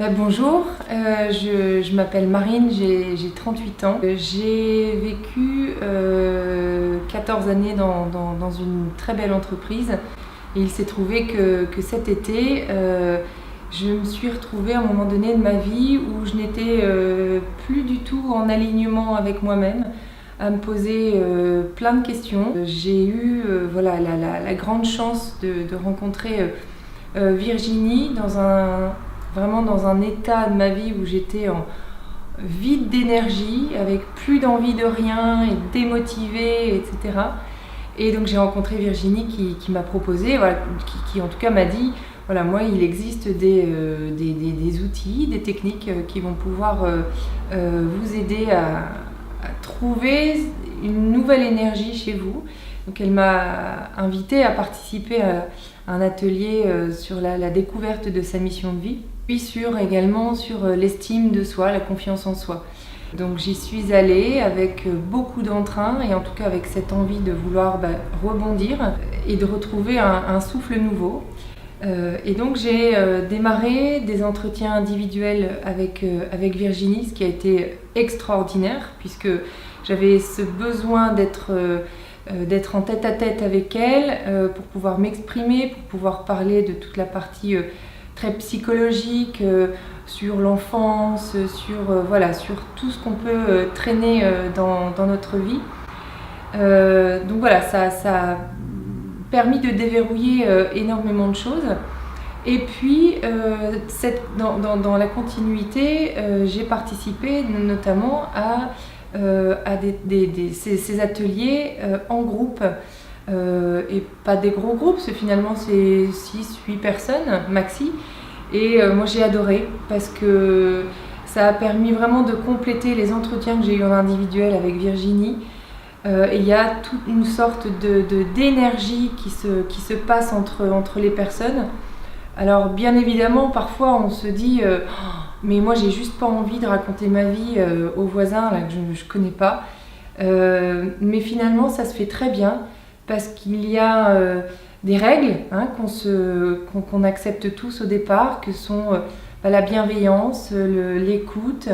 Bonjour, je m'appelle Marine, j'ai 38 ans. J'ai vécu 14 années dans une très belle entreprise et il s'est trouvé que cet été, je me suis retrouvée à un moment donné de ma vie où je n'étais plus du tout en alignement avec moi-même, à me poser plein de questions. J'ai eu la grande chance de rencontrer Virginie vraiment dans un état de ma vie où j'étais en vide d'énergie, avec plus d'envie de rien et démotivée, etc. Et donc j'ai rencontré Virginie qui m'a proposé, qui en tout cas m'a dit, moi il existe des outils, des techniques qui vont pouvoir vous aider à trouver une nouvelle énergie chez vous. Donc elle m'a invitée à participer à un atelier sur la découverte de sa mission de vie, puis également sur l'estime de soi, la confiance en soi. Donc j'y suis allée avec beaucoup d'entrain et en tout cas avec cette envie de vouloir rebondir et de retrouver un souffle nouveau. Et donc j'ai démarré des entretiens individuels avec Virginie, ce qui a été extraordinaire puisque j'avais ce besoin d'être en tête-à-tête avec elle pour pouvoir m'exprimer, pour pouvoir parler de toute la partie très psychologique, sur l'enfance, sur tout ce qu'on peut traîner dans notre vie. Donc voilà, ça a permis de déverrouiller énormément de choses. Et puis, dans la continuité, j'ai participé notamment à ces ateliers en groupe. Et pas des gros groupes, finalement c'est 6-8 personnes maxi. Et moi j'ai adoré parce que ça a permis vraiment de compléter les entretiens que j'ai eu en individuel avec Virginie. Et il y a toute une sorte d'énergie qui se passe entre les personnes. Alors bien évidemment, parfois on se dit mais moi j'ai juste pas envie de raconter ma vie aux voisins là, que je connais pas. Mais finalement ça se fait très bien parce qu'il y a des règles qu'on accepte tous au départ, que sont la bienveillance, l'écoute,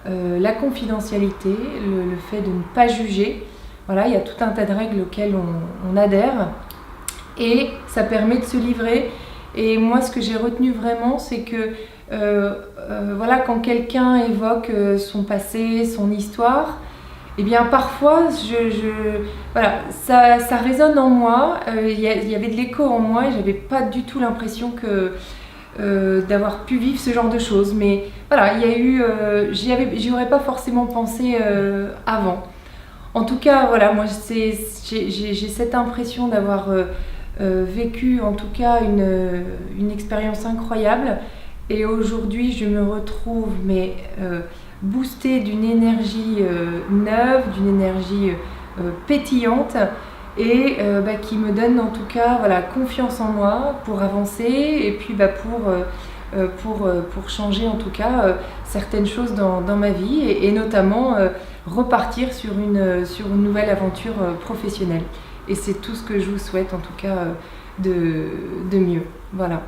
la confidentialité, le fait de ne pas juger. Voilà, il y a tout un tas de règles auxquelles on adhère et ça permet de se livrer. Et moi, ce que j'ai retenu vraiment, c'est que quand quelqu'un évoque son passé, son histoire, eh bien parfois, ça résonne en moi. Il y avait de l'écho en moi et j'avais pas du tout l'impression d'avoir pu vivre ce genre de choses. Mais voilà, il y a eu, j'y aurais pas forcément pensé avant. En tout cas, moi j'ai cette impression d'avoir vécu en tout cas une expérience incroyable. Et aujourd'hui, je me retrouve boostée d'une énergie neuve, d'une énergie pétillante et qui me donne en tout cas confiance en moi pour avancer et puis pour changer en tout cas certaines choses dans ma vie et notamment repartir sur une nouvelle aventure professionnelle. Et c'est tout ce que je vous souhaite en tout cas de mieux. Voilà.